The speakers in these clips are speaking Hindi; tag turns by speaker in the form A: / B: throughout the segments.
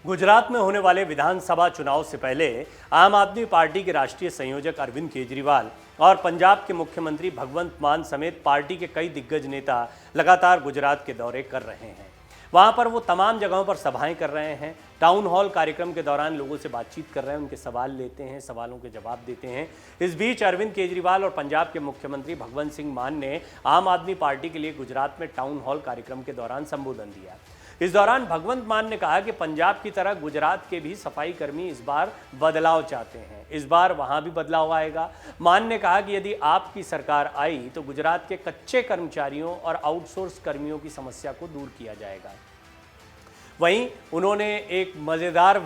A: गुजरात में होने वाले विधानसभा चुनाव से पहले आम आदमी पार्टी के राष्ट्रीय संयोजक अरविंद केजरीवाल और पंजाब के मुख्यमंत्री भगवंत मान समेत पार्टी के कई दिग्गज नेता लगातार गुजरात के दौरे कर रहे हैं। वहां पर वो तमाम जगहों पर सभाएं कर रहे हैं, टाउन हॉल कार्यक्रम के दौरान लोगों से बातचीत कर रहे हैं, उनके सवाल लेते हैं, सवालों के जवाब देते हैं। इस बीच अरविंद केजरीवाल और पंजाब के मुख्यमंत्री भगवंत सिंह मान ने आम आदमी पार्टी के लिए गुजरात में टाउन हॉल कार्यक्रम के दौरान संबोधन दिया। इस दौरान भगवंत मान ने कहा कि पंजाब की तरह गुजरात के भी सफाई कर्मी इस बार बदलाव चाहते हैं, इस बार वहां भी बदलाव आएगा। मान ने कहा कि यदि आपकी सरकार आई तो गुजरात के कच्चे कर्मचारियों और आउटसोर्स कर्मियों की समस्या को दूर किया जाएगा। वहीं उन्होंने एक मज़ेदार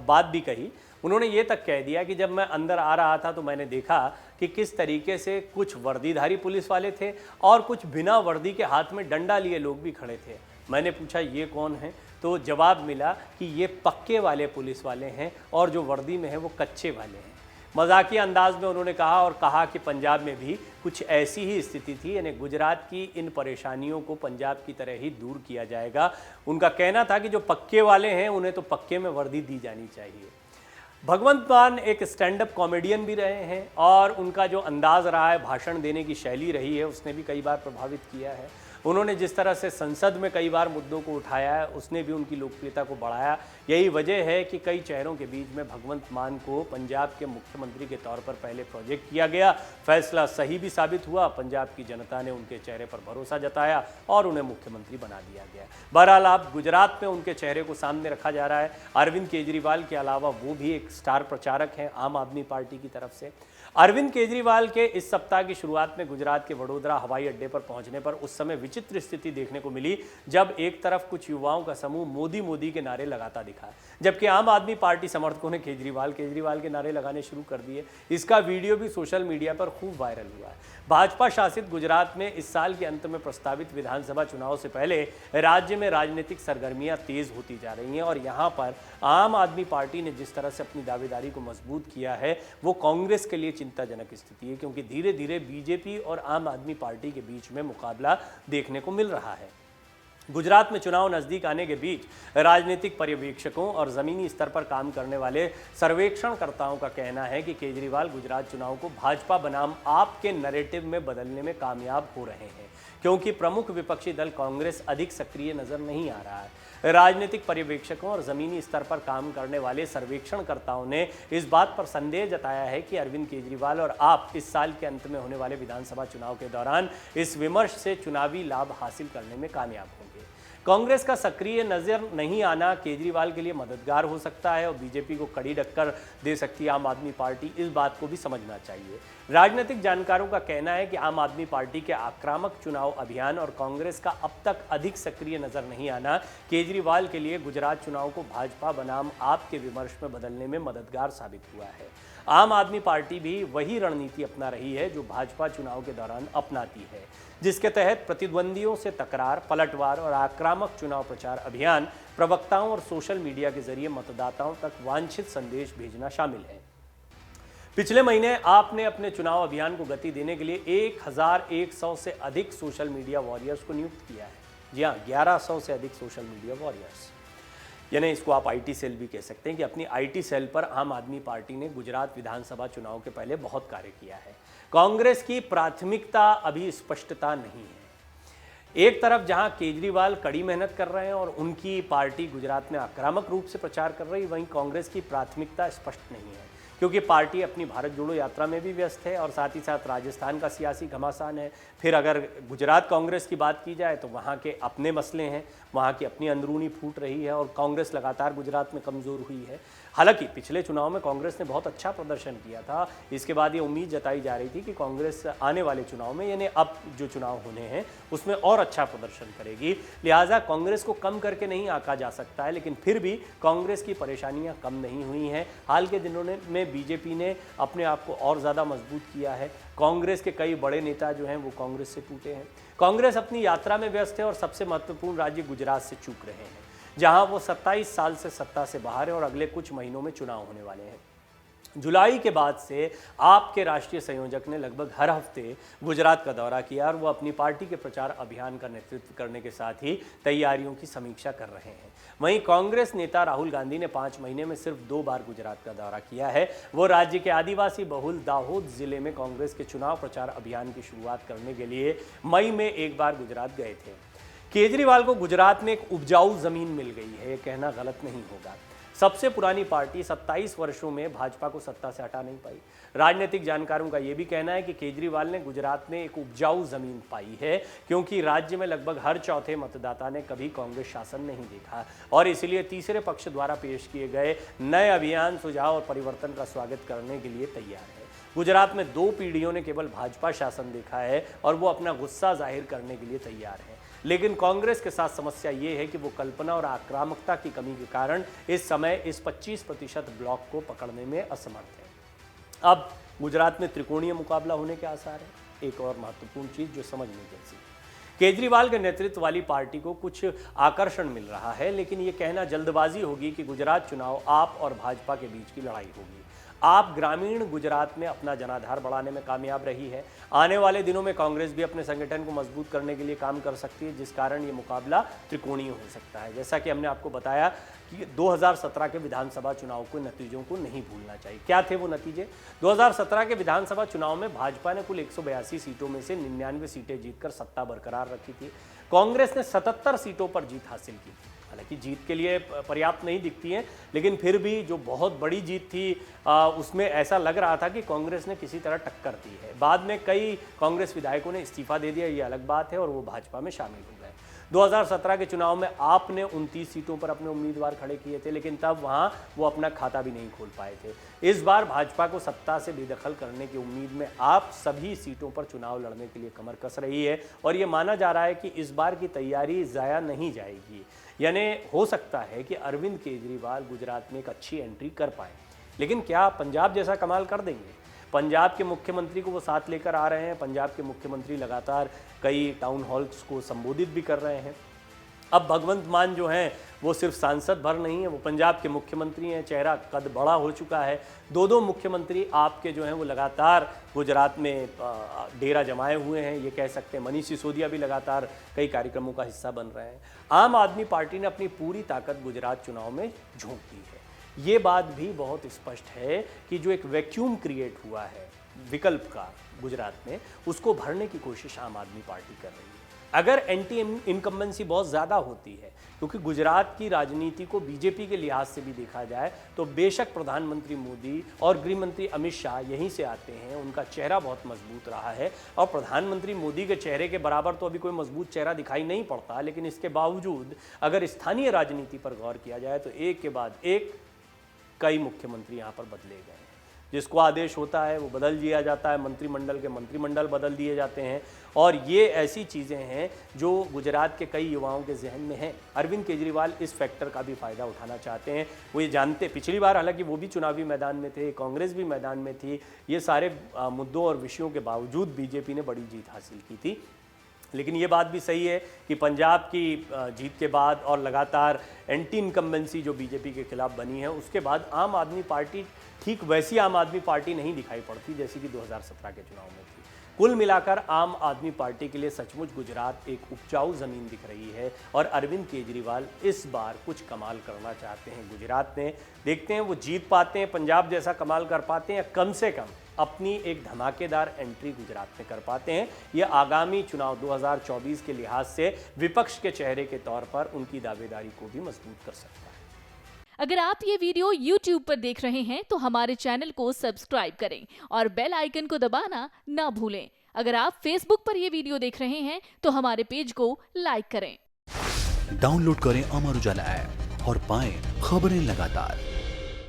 A: बात भी कही। उन्होंने ये तक कह दिया कि जब मैं अंदर आ रहा था तो मैंने देखा कि किस तरीके से कुछ वर्दीधारी पुलिस वाले थे और कुछ बिना वर्दी के हाथ में डंडा लिए लोग भी खड़े थे। मैंने पूछा ये कौन है, तो जवाब मिला कि ये पक्के वाले पुलिस वाले हैं और जो वर्दी में है वो कच्चे वाले हैं। मजाकिया अंदाज में उन्होंने कहा कि पंजाब में भी कुछ ऐसी ही स्थिति थी, यानी गुजरात की इन परेशानियों को पंजाब की तरह ही दूर किया जाएगा। उनका कहना था कि जो पक्के वाले हैं उन्हें तो पक्के में वर्दी दी जानी चाहिए। भगवंत मान एक स्टैंड अप कॉमेडियन भी रहे हैं और उनका जो अंदाज़ रहा है, भाषण देने की शैली रही है, उसने भी कई बार प्रभावित किया है। उन्होंने जिस तरह से संसद में कई बार मुद्दों को उठाया है, उसने भी उनकी लोकप्रियता को बढ़ाया। यही वजह है कि कई चेहरों के बीच में भगवंत मान को पंजाब के मुख्यमंत्री के तौर पर पहले प्रोजेक्ट किया गया। फैसला सही भी साबित हुआ, पंजाब की जनता ने उनके चेहरे पर भरोसा जताया और उन्हें मुख्यमंत्री बना दिया गया। बहरहाल अब गुजरात में उनके चेहरे को सामने रखा जा रहा है। अरविंद केजरीवाल के अलावा वो भी एक स्टार प्रचारक हैं आम आदमी पार्टी की तरफ से। अरविंद केजरीवाल के इस सप्ताह की शुरुआत में गुजरात के वडोदरा हवाई अड्डे पर पहुंचने पर उस समय विचित्र स्थिति देखने को मिली, जब एक तरफ कुछ युवाओं का समूह मोदी मोदी के नारे लगाता दिखा, जबकि आम आदमी पार्टी समर्थकों ने केजरीवाल के नारे लगाने शुरू कर दिए। इसका वीडियो भी सोशल मीडिया पर खूब वायरल हुआ है। भाजपा शासित गुजरात में इस साल के अंत में प्रस्तावित विधानसभा चुनाव से पहले राज्य में राजनीतिक सरगर्मियां तेज होती जा रही हैं और यहां पर आम आदमी पार्टी ने जिस तरह से अपनी दावेदारी को मजबूत किया है वो कांग्रेस के लिए चिंताजनक स्थिति है, क्योंकि धीरे धीरे बीजेपी और आम आदमी पार्टी के बीच में मुकाबला देखने को मिल रहा है। गुजरात में चुनाव नजदीक आने के बीच राजनीतिक पर्यवेक्षकों और जमीनी स्तर पर काम करने वाले सर्वेक्षणकर्ताओं का कहना है कि केजरीवाल गुजरात चुनाव को भाजपा बनाम आप के नैरेटिव में बदलने में कामयाब हो रहे हैं, क्योंकि प्रमुख विपक्षी दल कांग्रेस अधिक सक्रिय नजर नहीं आ रहा है। राजनीतिक पर्यवेक्षकों और जमीनी स्तर पर काम करने वाले सर्वेक्षणकर्ताओं ने इस बात पर संदेह जताया है कि अरविंद केजरीवाल और आप इस साल के अंत में होने वाले विधानसभा चुनाव के दौरान इस विमर्श से चुनावी लाभ हासिल करने में कामयाब होंगे। कांग्रेस का सक्रिय नजर नहीं आना केजरीवाल के लिए मददगार हो सकता है और बीजेपी को कड़ी टक्कर दे सकती है आम आदमी पार्टी, इस बात को भी समझना चाहिए। राजनीतिक जानकारों का कहना है कि आम आदमी पार्टी के आक्रामक चुनाव अभियान और कांग्रेस का अब तक अधिक सक्रिय नजर नहीं आना केजरीवाल के लिए गुजरात चुनाव को भाजपा बनाम आप के विमर्श में बदलने में मददगार साबित हुआ है। आम आदमी पार्टी भी वही रणनीति अपना रही है जो भाजपा चुनाव के दौरान अपनाती है, जिसके तहत प्रतिद्वंदियों से तकरार, पलटवार और आक्रामक चुनाव प्रचार अभियान, प्रवक्ताओं और सोशल मीडिया के जरिए मतदाताओं तक वांछित संदेश भेजना शामिल है। पिछले महीने आपने अपने चुनाव अभियान को गति देने के लिए 1100 से अधिक सोशल मीडिया वॉरियर्स को नियुक्त किया है। जी हाँ, 1100 से अधिक सोशल मीडिया वॉरियर्स, यानी इसको आप आईटी सेल भी कह सकते हैं कि अपनी आईटी सेल पर आम आदमी पार्टी ने गुजरात विधानसभा चुनाव के पहले बहुत कार्य किया है। कांग्रेस की प्राथमिकता अभी स्पष्टता नहीं है। एक तरफ जहां केजरीवाल कड़ी मेहनत कर रहे हैं और उनकी पार्टी गुजरात में आक्रामक रूप से प्रचार कर रही, वहीं कांग्रेस की प्राथमिकता स्पष्ट नहीं है, क्योंकि पार्टी अपनी भारत जोड़ो यात्रा में भी व्यस्त है और साथ ही साथ राजस्थान का सियासी घमासान है। फिर अगर गुजरात कांग्रेस की बात की जाए तो वहाँ के अपने मसले हैं, वहाँ की अपनी अंदरूनी फूट रही है और कांग्रेस लगातार गुजरात में कमज़ोर हुई है। हालांकि पिछले चुनाव में कांग्रेस ने बहुत अच्छा प्रदर्शन किया था। इसके बाद ये उम्मीद जताई जा रही थी कि कांग्रेस आने वाले चुनाव में, यानी अब जो चुनाव होने हैं, उसमें और अच्छा प्रदर्शन करेगी। लिहाजा कांग्रेस को कम करके नहीं आंका जा सकता है, लेकिन फिर भी कांग्रेस की परेशानियां कम नहीं हुई हैं। हाल के दिनों में बीजेपी ने अपने आप को और ज़्यादा मजबूत किया है। कांग्रेस के कई बड़े नेता जो हैं वो कांग्रेस से टूटे हैं। कांग्रेस अपनी यात्रा में व्यस्त है और सबसे महत्वपूर्ण राज्य गुजरात से चूक रहे हैं, जहां वो 27 साल से सत्ता से बाहर है और अगले कुछ महीनों में चुनाव होने वाले हैं। जुलाई के बाद से आपके राष्ट्रीय संयोजक ने लगभग हर हफ्ते गुजरात का दौरा किया और वो अपनी पार्टी के प्रचार अभियान का नेतृत्व करने के साथ ही तैयारियों की समीक्षा कर रहे हैं। वहीं कांग्रेस नेता राहुल गांधी ने 5 महीने में सिर्फ 2 बार गुजरात का दौरा किया है। वो राज्य के आदिवासी बहुल दाहोद जिले में कांग्रेस के चुनाव प्रचार अभियान की शुरुआत करने के लिए मई में एक बार गुजरात गए थे। केजरीवाल को गुजरात में एक उपजाऊ जमीन मिल गई है, ये कहना गलत नहीं होगा। सबसे पुरानी पार्टी 27 वर्षों में भाजपा को सत्ता से हटा नहीं पाई। राजनीतिक जानकारों का यह भी कहना है कि केजरीवाल ने गुजरात में एक उपजाऊ जमीन पाई है, क्योंकि राज्य में लगभग हर चौथे मतदाता ने कभी कांग्रेस शासन नहीं देखा और इसलिए तीसरे पक्ष द्वारा पेश किए गए नए अभियान, सुझाव और परिवर्तन का स्वागत करने के लिए तैयार है। गुजरात में 2 पीढ़ियों ने केवल भाजपा शासन देखा है और वो अपना गुस्सा जाहिर करने के लिए तैयार है। लेकिन कांग्रेस के साथ समस्या ये है कि वो कल्पना और आक्रामकता की कमी के कारण इस समय इस 25% ब्लॉक को पकड़ने में असमर्थ है। अब गुजरात में त्रिकोणीय मुकाबला होने के आसार है। एक और महत्वपूर्ण चीज जो समझने जैसी, केजरीवाल के नेतृत्व वाली पार्टी को कुछ आकर्षण मिल रहा है, लेकिन ये कहना जल्दबाजी होगी कि गुजरात चुनाव आप और भाजपा के बीच की लड़ाई होगी। आप ग्रामीण गुजरात में अपना जनाधार बढ़ाने में कामयाब रही है। आने वाले दिनों में कांग्रेस भी अपने संगठन को मजबूत करने के लिए काम कर सकती है, जिस कारण ये मुकाबला त्रिकोणीय हो सकता है। जैसा कि हमने आपको बताया कि 2017 के विधानसभा चुनाव के नतीजों को नहीं भूलना चाहिए। क्या थे वो नतीजे? 2017 के विधानसभा चुनाव में भाजपा ने कुल 182 सीटों में से 99 सीटें जीतकर सत्ता बरकरार रखी थी। कांग्रेस ने 77 सीटों पर जीत हासिल की। हालांकि जीत के लिए पर्याप्त नहीं दिखती है, लेकिन फिर भी जो बहुत बड़ी जीत थी उसमें ऐसा लग रहा था कि कांग्रेस ने किसी तरह टक्कर दी है। बाद में कई कांग्रेस विधायकों ने इस्तीफा दे दिया, ये अलग बात है, और वो भाजपा में शामिल हो गए। 2017 के चुनाव में आपने 29 सीटों पर अपने उम्मीदवार खड़े किए थे, लेकिन तब वहां वो अपना खाता भी नहीं खोल पाए थे। इस बार भाजपा को सत्ता से बेदखल करने की उम्मीद में आप सभी सीटों पर चुनाव लड़ने के लिए कमर कस रही है और ये माना जा रहा है कि इस बार की तैयारी ज़ाया नहीं जाएगी। यानी हो सकता है कि अरविंद केजरीवाल गुजरात में एक अच्छी एंट्री कर पाए, लेकिन क्या पंजाब जैसा कमाल कर देंगे? पंजाब के मुख्यमंत्री को वो साथ लेकर आ रहे हैं। पंजाब के मुख्यमंत्री लगातार कई टाउन हॉल्स को संबोधित भी कर रहे हैं। अब भगवंत मान जो हैं वो सिर्फ सांसद भर नहीं है, वो पंजाब के मुख्यमंत्री हैं। चेहरा कद बड़ा हो चुका है। 2 मुख्यमंत्री आपके जो हैं वो लगातार गुजरात में डेरा जमाए हुए हैं, ये कह सकते हैं। मनीष सिसोदिया भी लगातार कई कार्यक्रमों का हिस्सा बन रहे हैं। आम आदमी पार्टी ने अपनी पूरी ताकत गुजरात चुनाव में झोंक दी है। ये बात भी बहुत स्पष्ट है कि जो एक वैक्यूम क्रिएट हुआ है विकल्प का गुजरात में, उसको भरने की कोशिश आम आदमी पार्टी कर रही है। अगर एंटी इनकम्बेंसी बहुत ज़्यादा होती है, क्योंकि गुजरात की राजनीति को बीजेपी के लिहाज से भी देखा जाए तो बेशक प्रधानमंत्री मोदी और गृह मंत्री अमित शाह यहीं से आते हैं, उनका चेहरा बहुत मजबूत रहा है और प्रधानमंत्री मोदी के चेहरे के बराबर तो अभी कोई मजबूत चेहरा दिखाई नहीं पड़ता। लेकिन इसके बावजूद अगर स्थानीय राजनीति पर गौर किया जाए तो एक के बाद एक कई मुख्यमंत्री यहाँ पर बदले गए हैं। जिसको आदेश होता है वो बदल दिया जाता है, मंत्रिमंडल के मंत्रिमंडल बदल दिए जाते हैं, और ये ऐसी चीज़ें हैं जो गुजरात के कई युवाओं के जहन में हैं। अरविंद केजरीवाल इस फैक्टर का भी फ़ायदा उठाना चाहते हैं। वो ये जानते, पिछली बार हालांकि वो भी चुनावी मैदान में थे, कांग्रेस भी मैदान में थी, ये सारे मुद्दों और विषयों के बावजूद बीजेपी ने बड़ी जीत हासिल की थी। लेकिन ये बात भी सही है कि पंजाब की जीत के बाद और लगातार एंटी इनकम्बेंसी जो बीजेपी के खिलाफ बनी है, उसके बाद आम आदमी पार्टी ठीक वैसी आम आदमी पार्टी नहीं दिखाई पड़ती जैसी कि 2017 के चुनाव में थी। कुल मिलाकर आम आदमी पार्टी के लिए सचमुच गुजरात एक उपजाऊ ज़मीन दिख रही है और अरविंद केजरीवाल इस बार कुछ कमाल करना चाहते हैं गुजरात में। देखते हैं वो जीत पाते हैं, पंजाब जैसा कमाल कर पाते हैं, या कम से कम अपनी एक धमाकेदार एंट्री गुजरात में कर पाते हैं। यह आगामी चुनाव 2024 के लिहाज से विपक्ष के चेहरे के तौर पर उनकी दावेदारी को भी मजबूत कर सकता है।
B: अगर आप ये वीडियो YouTube पर देख रहे हैं तो हमारे चैनल को सब्सक्राइब करें और बेल आइकन को दबाना ना भूलें। अगर आप Facebook पर ये वीडियो देख रहे हैं तो हमारे पेज को लाइक करें।
C: डाउनलोड करें अमर उजाला ऐप और पाएं खबरें लगातार।